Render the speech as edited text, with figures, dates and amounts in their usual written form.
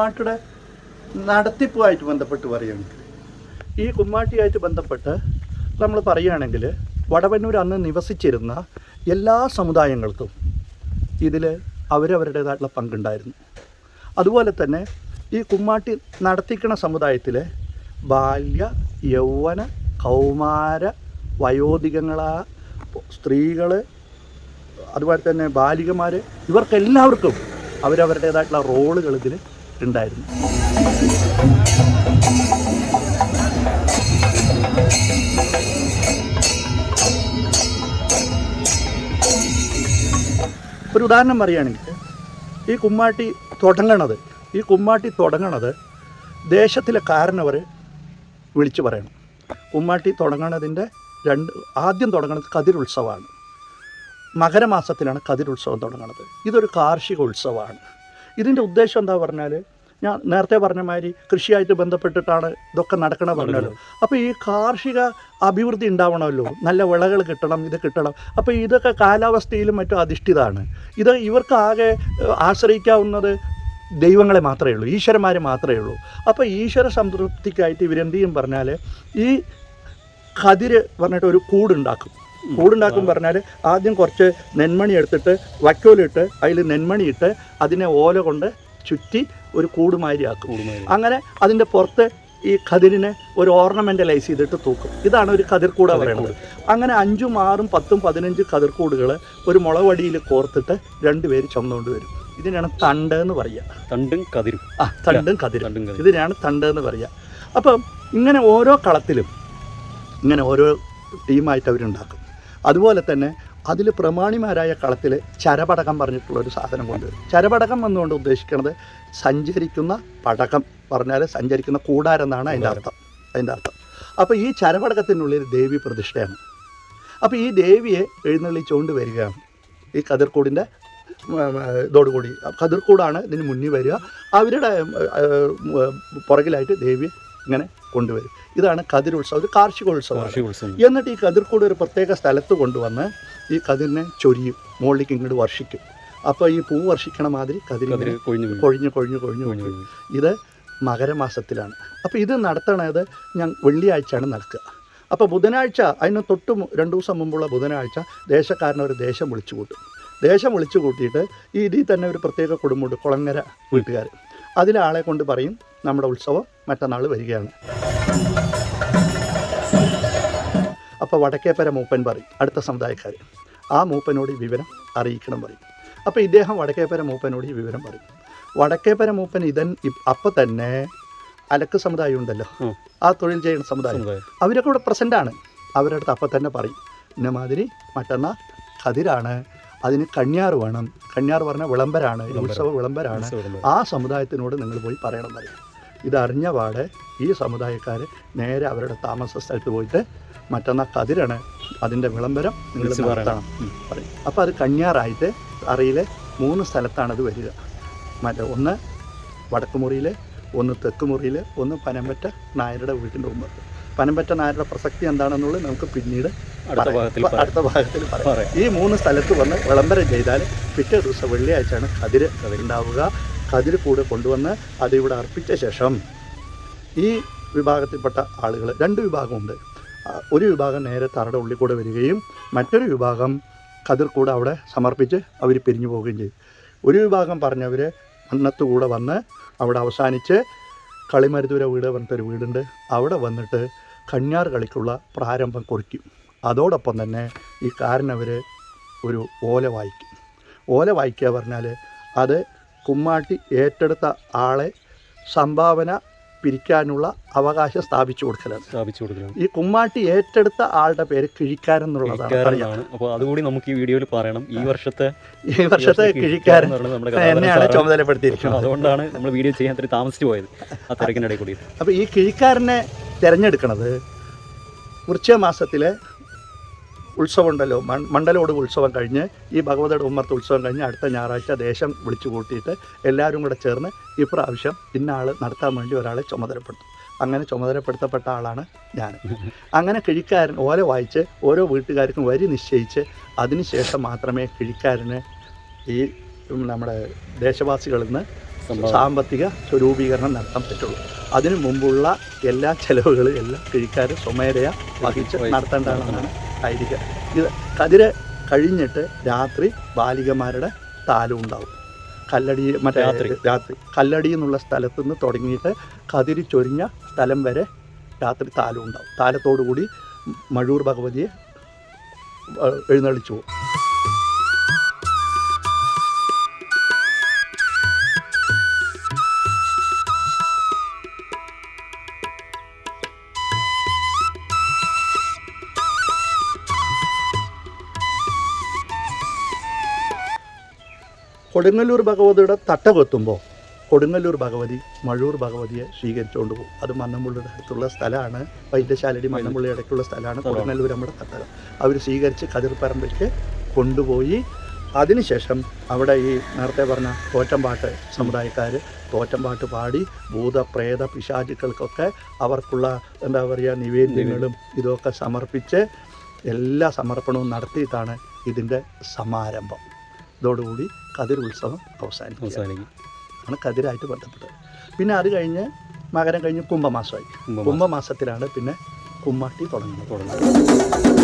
കുമ്മാട്ടിയുടെ നടത്തിപ്പുമായിട്ട് ബന്ധപ്പെട്ട് പറയുകയാണെങ്കിൽ ഈ കുമ്മാട്ടിയായിട്ട് ബന്ധപ്പെട്ട് നമ്മൾ പറയുകയാണെങ്കിൽ വടവന്നൂർ അന്ന് നിവസിച്ചിരുന്ന എല്ലാ സമുദായങ്ങൾക്കും ഇതിൽ അവരവരുടേതായിട്ടുള്ള പങ്കുണ്ടായിരുന്നു. അതുപോലെ തന്നെ ഈ കുമ്മാട്ടി നടത്തിക്കുന്ന സമുദായത്തിലെ ബാല്യ യൗവന കൗമാര വയോധികങ്ങളായ സ്ത്രീകൾ, അതുപോലെ തന്നെ ബാലികമാർ, ഇവർക്കെല്ലാവർക്കും അവരവരുടേതായിട്ടുള്ള റോളുകൾ ഇതിൽ ഉണ്ടായിരുന്നു. ഒരു ഉദാഹരണം പറയുകയാണെങ്കിൽ ഈ കുമ്മാട്ടി തുടങ്ങണത് ദേശത്തിലെ കാരണവർ വിളിച്ചു പറയണം. കുമ്മാട്ടി തുടങ്ങണതിൻ്റെ ആദ്യം തുടങ്ങുന്നത് കതിരുത്സവമാണ്. മകരമാസത്തിലാണ് കതിരുത്സവം തുടങ്ങുന്നത്. ഇതൊരു കാർഷിക ഉത്സവമാണ്. ഇതിൻ്റെ ഉദ്ദേശം എന്താ പറഞ്ഞാൽ, ഞാൻ നേരത്തെ പറഞ്ഞ മാതിരി കൃഷിയായിട്ട് ബന്ധപ്പെട്ടിട്ടാണ് ഇതൊക്കെ നടക്കണത് പറഞ്ഞല്ലോ. അപ്പോൾ ഈ കാർഷിക അഭിവൃദ്ധി ഉണ്ടാവണമല്ലോ, നല്ല വിളകൾ കിട്ടണം, ഇത് കിട്ടണം. അപ്പോൾ ഇതൊക്കെ കാലാവസ്ഥയിലും മറ്റും അധിഷ്ഠിതമാണ്. ഇവർക്ക് ആകെ ആശ്രയിക്കാവുന്നത് ദൈവങ്ങളെ മാത്രമേ ഉള്ളൂ, ഈശ്വരന്മാരെ മാത്രമേ ഉള്ളൂ. അപ്പോൾ ഈശ്വര സംതൃപ്തിക്കായിട്ട് ഇവരെന്ത് ചെയ്യും പറഞ്ഞാൽ, ഈ കതിര് പറഞ്ഞിട്ട് ഒരു കൂടുണ്ടാക്കും പറഞ്ഞാൽ ആദ്യം കുറച്ച് നെന്മണി എടുത്തിട്ട് വൈക്കോലിട്ട് അതിൽ നെന്മണിയിട്ട് അതിനെ ഓല കൊണ്ട് ചുറ്റി ഒരു കൂടുമാരിയാക്കും. അങ്ങനെ അതിൻ്റെ പുറത്ത് ഈ കതിരിനെ ഒരു ഓർണമെൻ്റലൈസ് ചെയ്തിട്ട് തൂക്കും. ഇതാണ് ഒരു കതിർക്കൂട പറയുന്നത്. അങ്ങനെ 5, 6, 10, 15 കതിർക്കൂടുകൾ ഒരു മുളവടിയിൽ കോർത്തിട്ട് 2 പേര് ചുമന്നുകൊണ്ട് വരും. ഇതിനാണ് തണ്ട് എന്ന് പറയുക. തണ്ടും കതിരും ഇതിനാണ് തണ്ട് എന്ന് പറയുക. അപ്പം ഇങ്ങനെ ഓരോ കളത്തിലും ഇങ്ങനെ ഓരോ ടീമായിട്ട് അവരുണ്ടാക്കും. അതുപോലെ തന്നെ അതിൽ പ്രമാണിമാരായ കളത്തിൽ ചരപടകം പറഞ്ഞിട്ടുള്ളൊരു സാധനം കൊണ്ടുവരും. ചരപടകം എന്നുകൊണ്ട് ഉദ്ദേശിക്കുന്നത് സഞ്ചരിക്കുന്ന പടകം പറഞ്ഞാൽ സഞ്ചരിക്കുന്ന കൂടാരെന്നാണ് അതിൻ്റെ അർത്ഥം. അപ്പോൾ ഈ ചരപടകത്തിനുള്ളിൽ ദേവി പ്രതിഷ്ഠയാണ്. അപ്പോൾ ഈ ദേവിയെ എഴുന്നള്ളിച്ചുകൊണ്ട് വരികയാണ് ഈ കതിർക്കൂടിൻ്റെ ഇതോടുകൂടി. കതിർക്കൂടാണ് ഇതിന് മുന്നിൽ വരിക. അവരുടെ പുറകിലായിട്ട് ദേവിയെ ഇങ്ങനെ കൊണ്ടുവരും. ഇതാണ് കതിരുത്സവം, ഒരു കാർഷികോത്സവം. എന്നിട്ട് ഈ കതിർക്കൂട് ഒരു പ്രത്യേക സ്ഥലത്ത് കൊണ്ടുവന്ന് ഈ കതിരിനെ ചൊരിയും, മുകളിലേക്ക് ഇങ്ങോട്ട് വർഷിക്കും. അപ്പോൾ ഈ പൂ വർഷിക്കണ മാതിരി കതിര് കൊഴിഞ്ഞു. ഇത് മകരമാസത്തിലാണ്. അപ്പോൾ ഇത് നടത്തണത് വെള്ളിയാഴ്ചയാണ് നടക്കുക. അപ്പോൾ ബുധനാഴ്ച, അതിന് തൊട്ട് 2 ദിവസം മുമ്പുള്ള ബുധനാഴ്ച ദേശക്കാരനൊരു ദേശം വിളിച്ചു കൂട്ടും. ദേശം വിളിച്ചു കൂട്ടിയിട്ട് ഇതിൽ തന്നെ ഒരു പ്രത്യേക കുടുംബമുണ്ട്, കുളങ്ങര വീട്ടുകാർ. അതിലെ ആളെ കൊണ്ട് പറയും നമ്മുടെ ഉത്സവം മറ്റന്നാൾ വരികയാണ്. അപ്പോൾ വടക്കേപ്പര മൂപ്പൻ പറയും, അടുത്ത സമുദായക്കാർ, ആ മൂപ്പനോട് ഈ വിവരം അറിയിക്കണം പറയും. അപ്പോൾ ഇദ്ദേഹം വടക്കേപ്പര മൂപ്പനോട് ഈ വിവരം പറയും. വടക്കേപ്പര മൂപ്പൻ അപ്പം തന്നെ അലക്ക് സമുദായം ഉണ്ടല്ലോ, ആ തൊഴിൽ ചെയ്യുന്ന സമുദായം, അവരൊക്കെ ഇവിടെ പ്രസൻ്റാണ്. അവരുടെ അടുത്ത് അപ്പം തന്നെ പറയും, ഇന്നമാതിരി മറ്റന്നാൾ കതിരാണ്, അതിന് കണ്യാർ വേണം. കണ്യാർ പറഞ്ഞാൽ വിളംബരാണ്, ഉത്സവ വിളംബരാണ്. ആ സമുദായത്തിനോട് നിങ്ങൾ പോയി പറയണം പറയും. ഇതറിഞ്ഞ പാടെ ഈ സമുദായക്കാർ നേരെ അവരുടെ താമസ സ്ഥലത്ത് പോയിട്ട് മറ്റന്നാൾ കതിരാണ്, അതിൻ്റെ വിളംബരം നിങ്ങൾ നടത്തണം പറയും. അപ്പോൾ അത് കണ്യാറായിട്ട് അറിയിലെ 3 സ്ഥലത്താണത് വരിക. ഒന്ന് വടക്കുമുറിയിൽ, ഒന്ന് തെക്കുമുറിയിൽ, ഒന്ന് പനമ്പറ്റ നായരുടെ വീട്ടിൻ്റെ മുമ്പ്. പനമ്പറ്റ നായരുടെ പ്രസക്തി എന്താണെന്നുള്ളത് നമുക്ക് പിന്നീട് അടുത്ത ഭാഗത്തിൽ പറയാം. ഈ 3 സ്ഥലത്ത് വന്ന് വിളംബരം ചെയ്താൽ പിറ്റേ ദിവസം വെള്ളിയാഴ്ചയാണ് കതിര് ഉണ്ടാവുക. കതിര് കൂടെ കൊണ്ടുവന്ന് അതിവിടെ അർപ്പിച്ച ശേഷം ഈ വിഭാഗത്തിൽപ്പെട്ട ആളുകൾ 2 വിഭാഗമുണ്ട്. ഒരു വിഭാഗം നേരെ തറയുടെ ഉള്ളിൽ കൂടെ വരികയും മറ്റൊരു വിഭാഗം കതിർക്കൂടെ അവിടെ സമർപ്പിച്ച് അവർ പിരിഞ്ഞു പോവുകയും ചെയ്യും. ഒരു വിഭാഗം പറഞ്ഞവർ മണ്ണത്തുകൂടെ വന്ന് അവിടെ അവസാനിച്ച് കളിമരുതൂര വീട് പറഞ്ഞിട്ടൊരു വീടുണ്ട്, അവിടെ വന്നിട്ട് കണ്യാർ കളിക്കുള്ള പ്രാരംഭം കുറിക്കും. അതോടൊപ്പം തന്നെ ഈ കാരനവർ ഒരു ഓല വായിക്കും. ഓല വായിക്കുക പറഞ്ഞാൽ അത് കുമ്മാട്ടി ഏറ്റെടുത്ത ആളെ സംഭാവന പിരിക്കാനുള്ള അവകാശം സ്ഥാപിച്ചു കൊടുക്കലാണ്. ഈ കുമ്മാട്ടി ഏറ്റെടുത്ത ആളുടെ പേര് കിഴിക്കാരൻ എന്നുള്ളതാണ്. അപ്പോൾ അതുകൂടി നമുക്ക് ഈ വീഡിയോയിൽ പറയണം. ഈ വർഷത്തെ കിഴിക്കാരൻ എന്നെയാണ് ചുമതലപ്പെടുത്തിയിരിക്കുന്നത്. അതുകൊണ്ടാണ് നമ്മൾ വീഡിയോ ചെയ്യാൻ അത്ര താമസിച്ചു പോയത്, ആ തിരക്കിനിടയിൽ കൂടി. അപ്പോൾ ഈ കിഴിക്കാരനെ തിരഞ്ഞെടുക്കുന്നത് വൃശ്ചിക മാസത്തിലെ ഉത്സവം ഉണ്ടല്ലോ, മണ്ഡലോട് ഉത്സവം കഴിഞ്ഞ് ഈ ഭഗവതിയുടെ ഉമ്മർത്ത് ഉത്സവം കഴിഞ്ഞ് അടുത്ത ഞായറാഴ്ച ദേശം വിളിച്ചു കൂട്ടിയിട്ട് എല്ലാവരും കൂടെ ചേർന്ന് ഇപ്രാവശ്യം ഇന്ന ആൾ നടത്താൻ വേണ്ടി ഒരാളെ ചുമതലപ്പെടുത്തും. അങ്ങനെ ചുമതലപ്പെടുത്തപ്പെട്ട ആളാണ് ഞാൻ. അങ്ങനെ കിഴിക്കാരൻ ഓല വായിച്ച് ഓരോ വീട്ടുകാർക്കും വരി നിശ്ചയിച്ച് അതിനുശേഷം മാത്രമേ കിഴിക്കാരന് ഈ നമ്മുടെ ദേശവാസികളിൽ നിന്ന് സാമ്പത്തിക സ്വരൂപീകരണം നടത്താൻ പറ്റുള്ളൂ. അതിനു മുമ്പുള്ള എല്ലാ ചെലവുകളും എല്ലാം കിഴിക്കാർ സ്വമേധയ വഹിച്ച് നടത്തേണ്ടതാണെന്നാണ് ആയിരിക്കുക. ഇത് കതിര് കഴിഞ്ഞിട്ട് രാത്രി ബാലികമാരുടെ താലം ഉണ്ടാവും. കല്ലടി മറ്റേ രാത്രി കല്ലടി എന്നുള്ള സ്ഥലത്ത് നിന്ന് തുടങ്ങിയിട്ട് കതിര് ചൊരിഞ്ഞ സ്ഥലം വരെ രാത്രി താലം ഉണ്ടാവും. താലത്തോടു കൂടി മഴൂർ ഭഗവതിയെ എഴുന്നള്ളിച്ചു പോകും. കൊടുങ്ങല്ലൂർ ഭഗവതിയുടെ തട്ട കൊത്തുമ്പോൾ കൊടുങ്ങല്ലൂർ ഭഗവതി മഴൂർ ഭഗവതിയെ സ്വീകരിച്ചുകൊണ്ട് പോകും. അത് മന്നമ്പുള്ളിയുടെ അടുത്തുള്ള സ്ഥലമാണ്, വൈദ്യശാലടി മന്നമ്പുള്ളി ഇടയ്ക്കുള്ള സ്ഥലമാണ് കൊടുങ്ങല്ലൂർ നമ്മുടെ തട്ടകം. അവർ സ്വീകരിച്ച് കതിർപ്പറമ്പിലേക്ക് കൊണ്ടുപോയി അതിനുശേഷം അവിടെ ഈ നേരത്തെ പറഞ്ഞ തോറ്റമ്പാട്ട് സമുദായക്കാർ തോറ്റമ്പാട്ട് പാടി ഭൂതപ്രേത പിശാചുക്കൾക്കൊക്കെ അവർക്കുള്ള എന്താ പറയുക നിവേദ്യങ്ങളും ഇതൊക്കെ സമർപ്പിച്ച് എല്ലാ സമർപ്പണവും നടത്തിയിട്ടാണ് ഇതിൻ്റെ സമാരംഭം. ഇതോടുകൂടി കതിർ ഉത്സവം അവസാനിക്കും. ആണ് കതിരായിട്ട് ബന്ധപ്പെട്ടത്. പിന്നെ അത് കഴിഞ്ഞ് മകരം കഴിഞ്ഞ് കുംഭമാസമായി. കുംഭമാസത്തിലാണ് പിന്നെ കുമ്മാട്ടി തുടങ്ങുന്നത്.